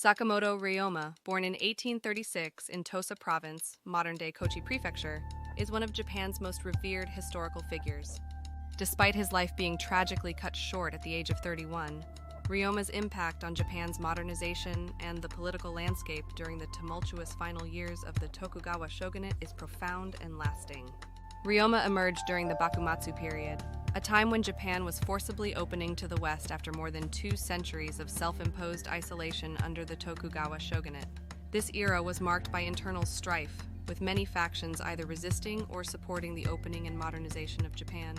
Sakamoto Ryoma, born in 1836 in Tosa province, modern-day Kochi Prefecture, is one of Japan's most revered historical figures. Despite his life being tragically cut short at the age of 31, Ryoma's impact on Japan's modernization and the political landscape during the tumultuous final years of the Tokugawa shogunate is profound and lasting. Ryoma emerged during the Bakumatsu period, a time when Japan was forcibly opening to the West after more than 2 centuries of self-imposed isolation under the Tokugawa shogunate. This era was marked by internal strife, with many factions either resisting or supporting the opening and modernization of Japan.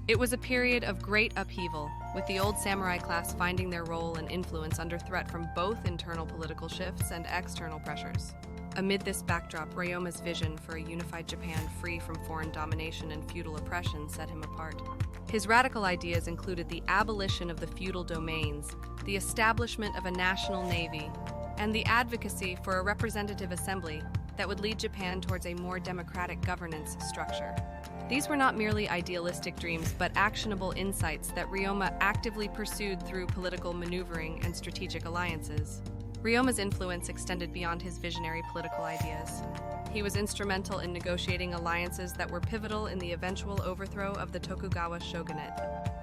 It was a period of great upheaval, with the old samurai class finding their role and influence under threat from both internal political shifts and external pressures. Amid this backdrop, Ryoma's vision for a unified Japan free from foreign domination and feudal oppression set him apart. His radical ideas included the abolition of the feudal domains, the establishment of a national navy, and the advocacy for a representative assembly that would lead Japan towards a more democratic governance structure. These were not merely idealistic dreams, but actionable insights that Ryoma actively pursued through political maneuvering and strategic alliances. Ryoma's influence extended beyond his visionary political ideas. He was instrumental in negotiating alliances that were pivotal in the eventual overthrow of the Tokugawa shogunate.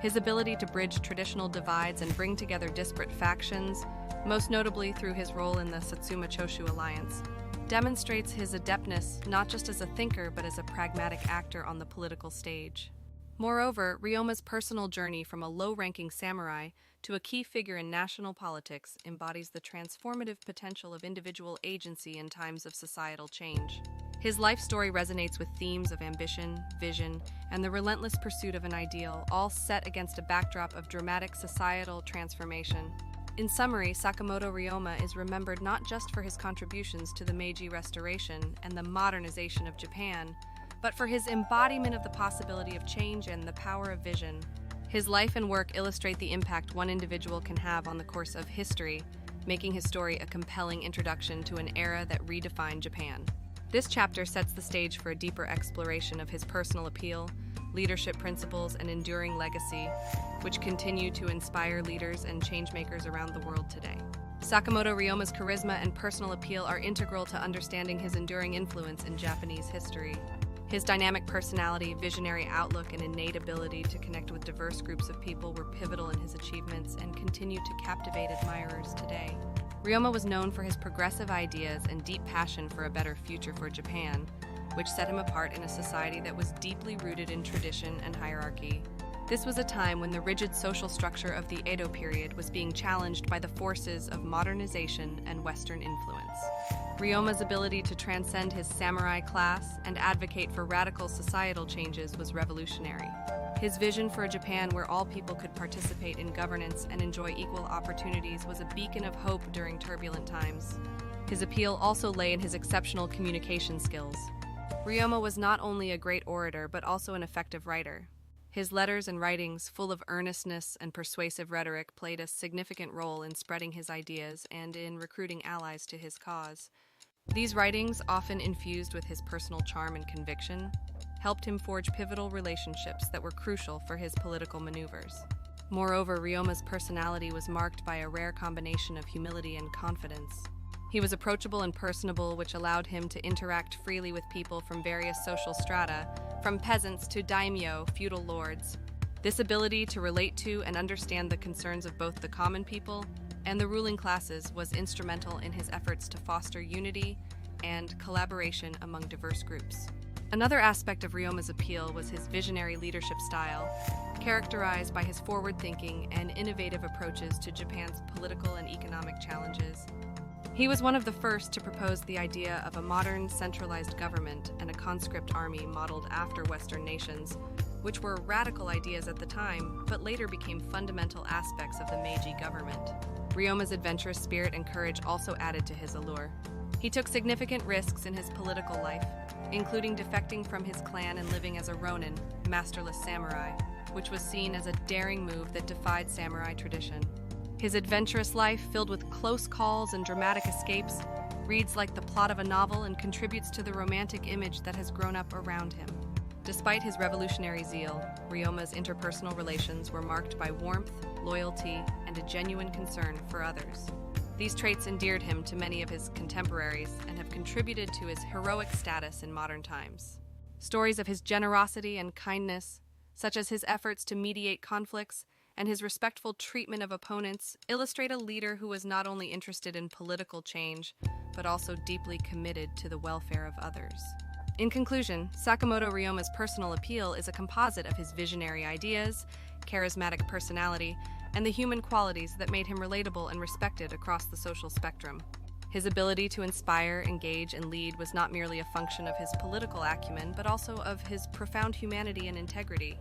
His ability to bridge traditional divides and bring together disparate factions, most notably through his role in the Satsuma Choshu alliance, demonstrates his adeptness not just as a thinker but as a pragmatic actor on the political stage. Moreover, Ryoma's personal journey from a low-ranking samurai to a key figure in national politics embodies the transformative potential of individual agency in times of societal change. His life story resonates with themes of ambition, vision, and the relentless pursuit of an ideal, all set against a backdrop of dramatic societal transformation. In summary, Sakamoto Ryoma is remembered not just for his contributions to the Meiji Restoration and the modernization of Japan, but for his embodiment of the possibility of change and the power of vision. His life and work illustrate the impact one individual can have on the course of history, making his story a compelling introduction to an era that redefined Japan. This chapter sets the stage for a deeper exploration of his personal appeal, leadership principles, and enduring legacy, which continue to inspire leaders and changemakers around the world today. Sakamoto Ryoma's charisma and personal appeal are integral to understanding his enduring influence in Japanese history. His dynamic personality, visionary outlook, and innate ability to connect with diverse groups of people were pivotal in his achievements and continue to captivate admirers today. Ryoma was known for his progressive ideas and deep passion for a better future for Japan, which set him apart in a society that was deeply rooted in tradition and hierarchy. This was a time when the rigid social structure of the Edo period was being challenged by the forces of modernization and Western influence. Ryoma's ability to transcend his samurai class and advocate for radical societal changes was revolutionary. His vision for a Japan where all people could participate in governance and enjoy equal opportunities was a beacon of hope during turbulent times. His appeal also lay in his exceptional communication skills. Ryoma was not only a great orator but also an effective writer. His letters and writings, full of earnestness and persuasive rhetoric, played a significant role in spreading his ideas and in recruiting allies to his cause. These writings, often infused with his personal charm and conviction, helped him forge pivotal relationships that were crucial for his political maneuvers. Moreover, Ryoma's personality was marked by a rare combination of humility and confidence. He was approachable and personable, which allowed him to interact freely with people from various social strata, from peasants to daimyo, feudal lords. This ability to relate to and understand the concerns of both the common people and the ruling classes was instrumental in his efforts to foster unity and collaboration among diverse groups. Another aspect of Ryoma's appeal was his visionary leadership style, characterized by his forward-thinking and innovative approaches to Japan's political and economic challenges. He was one of the first to propose the idea of a modern, centralized government and a conscript army modeled after Western nations, which were radical ideas at the time, but later became fundamental aspects of the Meiji government. Ryoma's adventurous spirit and courage also added to his allure. He took significant risks in his political life, including defecting from his clan and living as a ronin, masterless samurai, which was seen as a daring move that defied samurai tradition. His adventurous life, filled with close calls and dramatic escapes, reads like the plot of a novel and contributes to the romantic image that has grown up around him. Despite his revolutionary zeal, Ryoma's interpersonal relations were marked by warmth, loyalty, and a genuine concern for others. These traits endeared him to many of his contemporaries and have contributed to his heroic status in modern times. Stories of his generosity and kindness, such as his efforts to mediate conflicts and his respectful treatment of opponents, illustrate a leader who was not only interested in political change, but also deeply committed to the welfare of others. In conclusion, Sakamoto Ryoma's personal appeal is a composite of his visionary ideas, charismatic personality, and the human qualities that made him relatable and respected across the social spectrum. His ability to inspire, engage, and lead was not merely a function of his political acumen, but also of his profound humanity and integrity.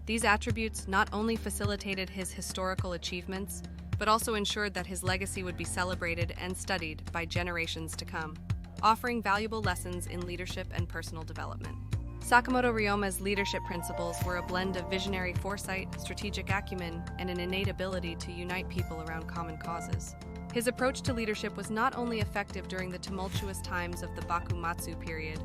These attributes not only facilitated his historical achievements, but also ensured that his legacy would be celebrated and studied by generations to come, offering valuable lessons in leadership and personal development. Sakamoto Ryoma's leadership principles were a blend of visionary foresight, strategic acumen, and an innate ability to unite people around common causes. His approach to leadership was not only effective during the tumultuous times of the Bakumatsu period,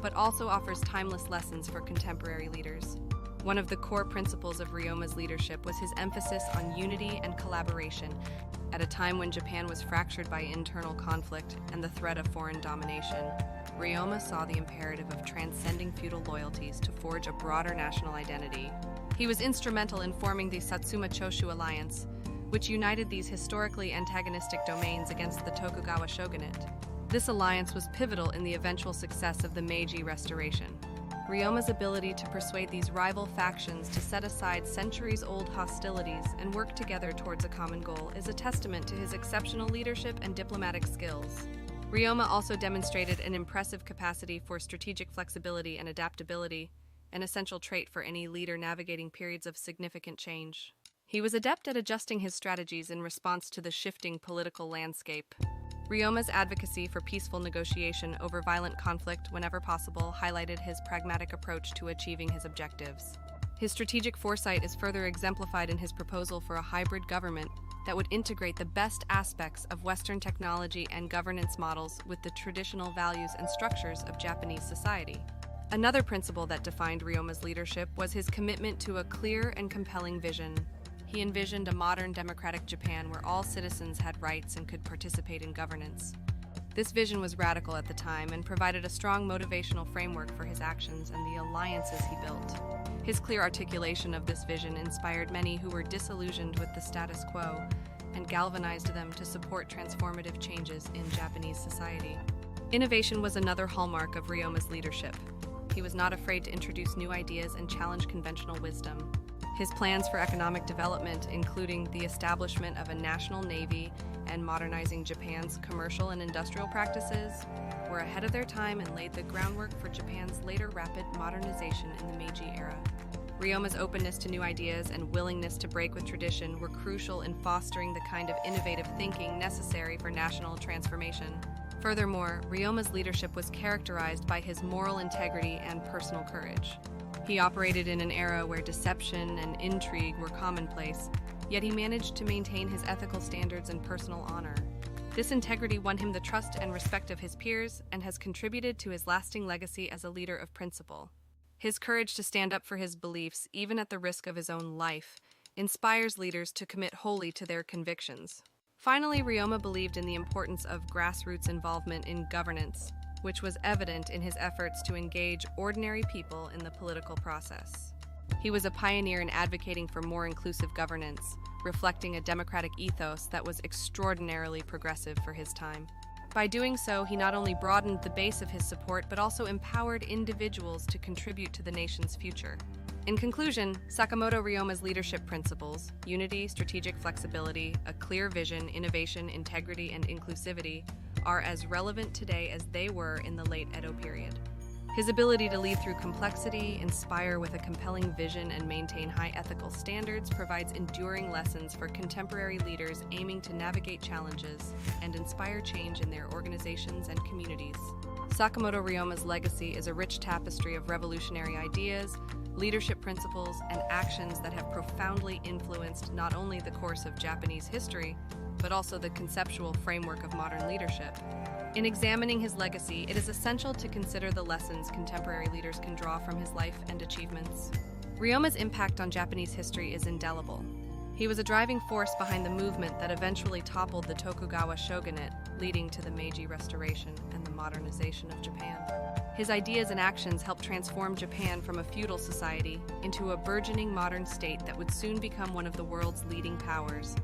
but also offers timeless lessons for contemporary leaders. One of the core principles of Ryoma's leadership was his emphasis on unity and collaboration. At a time when Japan was fractured by internal conflict and the threat of foreign domination, Ryoma saw the imperative of transcending feudal loyalties to forge a broader national identity. He was instrumental in forming the Satsuma Choshu alliance, which united these historically antagonistic domains against the Tokugawa shogunate. This alliance was pivotal in the eventual success of the Meiji Restoration. Ryoma's ability to persuade these rival factions to set aside centuries-old hostilities and work together towards a common goal is a testament to his exceptional leadership and diplomatic skills. Ryoma also demonstrated an impressive capacity for strategic flexibility and adaptability, an essential trait for any leader navigating periods of significant change. He was adept at adjusting his strategies in response to the shifting political landscape. Ryoma's advocacy for peaceful negotiation over violent conflict whenever possible highlighted his pragmatic approach to achieving his objectives. His strategic foresight is further exemplified in his proposal for a hybrid government that would integrate the best aspects of Western technology and governance models with the traditional values and structures of Japanese society. Another principle that defined Ryoma's leadership was his commitment to a clear and compelling vision. He envisioned a modern democratic Japan where all citizens had rights and could participate in governance. This vision was radical at the time and provided a strong motivational framework for his actions and the alliances he built. His clear articulation of this vision inspired many who were disillusioned with the status quo and galvanized them to support transformative changes in Japanese society. Innovation was another hallmark of Ryoma's leadership. He was not afraid to introduce new ideas and challenge conventional wisdom. His plans for economic development, including the establishment of a national navy and modernizing Japan's commercial and industrial practices, were ahead of their time and laid the groundwork for Japan's later rapid modernization in the Meiji era. Ryoma's openness to new ideas and willingness to break with tradition were crucial in fostering the kind of innovative thinking necessary for national transformation. Furthermore, Ryoma's leadership was characterized by his moral integrity and personal courage. He operated in an era where deception and intrigue were commonplace, yet he managed to maintain his ethical standards and personal honor. This integrity won him the trust and respect of his peers and has contributed to his lasting legacy as a leader of principle. His courage to stand up for his beliefs, even at the risk of his own life, inspires leaders to commit wholly to their convictions. Finally, Ryoma believed in the importance of grassroots involvement in governance, which was evident in his efforts to engage ordinary people in the political process. He was a pioneer in advocating for more inclusive governance, reflecting a democratic ethos that was extraordinarily progressive for his time. By doing so, he not only broadened the base of his support, but also empowered individuals to contribute to the nation's future. In conclusion, Sakamoto Ryoma's leadership principles, unity, strategic flexibility, a clear vision, innovation, integrity, and inclusivity, are as relevant today as they were in the late Edo period. His ability to lead through complexity, inspire with a compelling vision, and maintain high ethical standards provides enduring lessons for contemporary leaders aiming to navigate challenges and inspire change in their organizations and communities. Sakamoto Ryoma's legacy is a rich tapestry of revolutionary ideas, leadership principles, and actions that have profoundly influenced not only the course of Japanese history, but also the conceptual framework of modern leadership. In examining his legacy, it is essential to consider the lessons contemporary leaders can draw from his life and achievements. Ryoma's impact on Japanese history is indelible. He was a driving force behind the movement that eventually toppled the Tokugawa shogunate, leading to the Meiji Restoration and the modernization of Japan. His ideas and actions helped transform Japan from a feudal society into a burgeoning modern state that would soon become one of the world's leading powers.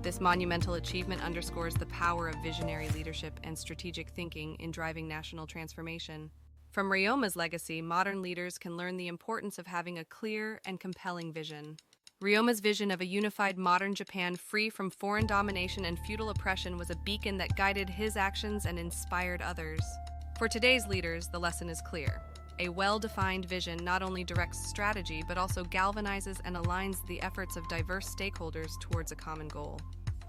This monumental achievement underscores the power of visionary leadership and strategic thinking in driving national transformation. From Ryoma's legacy, modern leaders can learn the importance of having a clear and compelling vision. Ryoma's vision of a unified modern Japan free from foreign domination and feudal oppression was a beacon that guided his actions and inspired others. For today's leaders, the lesson is clear. A well-defined vision not only directs strategy, but also galvanizes and aligns the efforts of diverse stakeholders towards a common goal.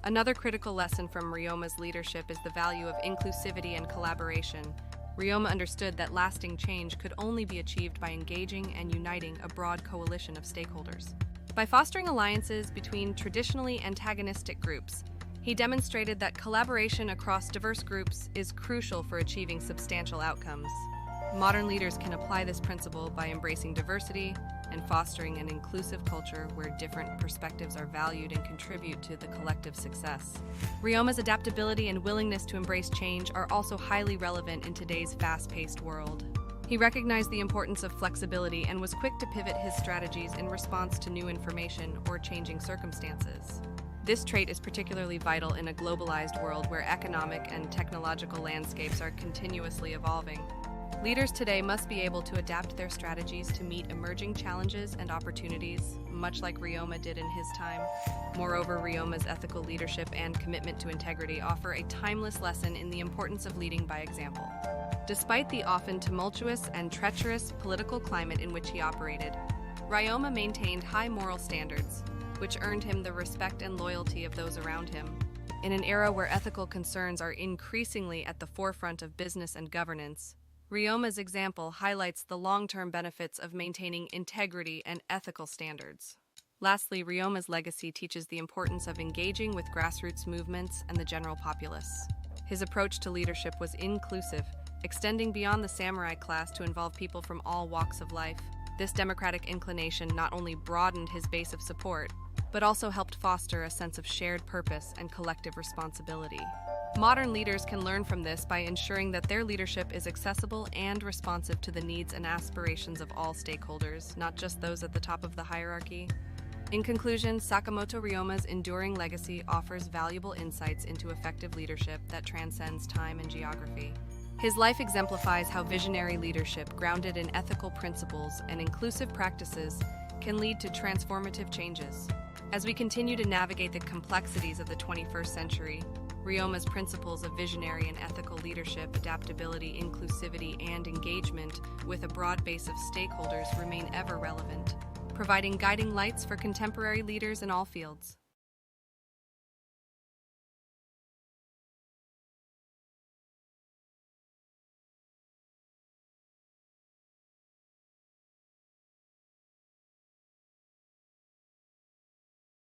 Another critical lesson from Ryoma's leadership is the value of inclusivity and collaboration. Ryoma understood that lasting change could only be achieved by engaging and uniting a broad coalition of stakeholders. By fostering alliances between traditionally antagonistic groups, he demonstrated that collaboration across diverse groups is crucial for achieving substantial outcomes. Modern leaders can apply this principle by embracing diversity and fostering an inclusive culture where different perspectives are valued and contribute to the collective success. Ryoma's adaptability and willingness to embrace change are also highly relevant in today's fast-paced world. He recognized the importance of flexibility and was quick to pivot his strategies in response to new information or changing circumstances. This trait is particularly vital in a globalized world where economic and technological landscapes are continuously evolving. Leaders today must be able to adapt their strategies to meet emerging challenges and opportunities, much like Ryoma did in his time. Moreover, Ryoma's ethical leadership and commitment to integrity offer a timeless lesson in the importance of leading by example. Despite the often tumultuous and treacherous political climate in which he operated, Ryoma maintained high moral standards, which earned him the respect and loyalty of those around him. In an era where ethical concerns are increasingly at the forefront of business and governance, Ryoma's example highlights the long-term benefits of maintaining integrity and ethical standards. Lastly, Ryoma's legacy teaches the importance of engaging with grassroots movements and the general populace. His approach to leadership was inclusive, extending beyond the samurai class to involve people from all walks of life. This democratic inclination not only broadened his base of support, but also helped foster a sense of shared purpose and collective responsibility. Modern leaders can learn from this by ensuring that their leadership is accessible and responsive to the needs and aspirations of all stakeholders, not just those at the top of the hierarchy. In conclusion, Sakamoto Ryoma's enduring legacy offers valuable insights into effective leadership that transcends time and geography. His life exemplifies how visionary leadership, grounded in ethical principles and inclusive practices, can lead to transformative changes. As we continue to navigate the complexities of the 21st century, Ryoma's principles of visionary and ethical leadership, adaptability, inclusivity, and engagement with a broad base of stakeholders remain ever relevant, providing guiding lights for contemporary leaders in all fields.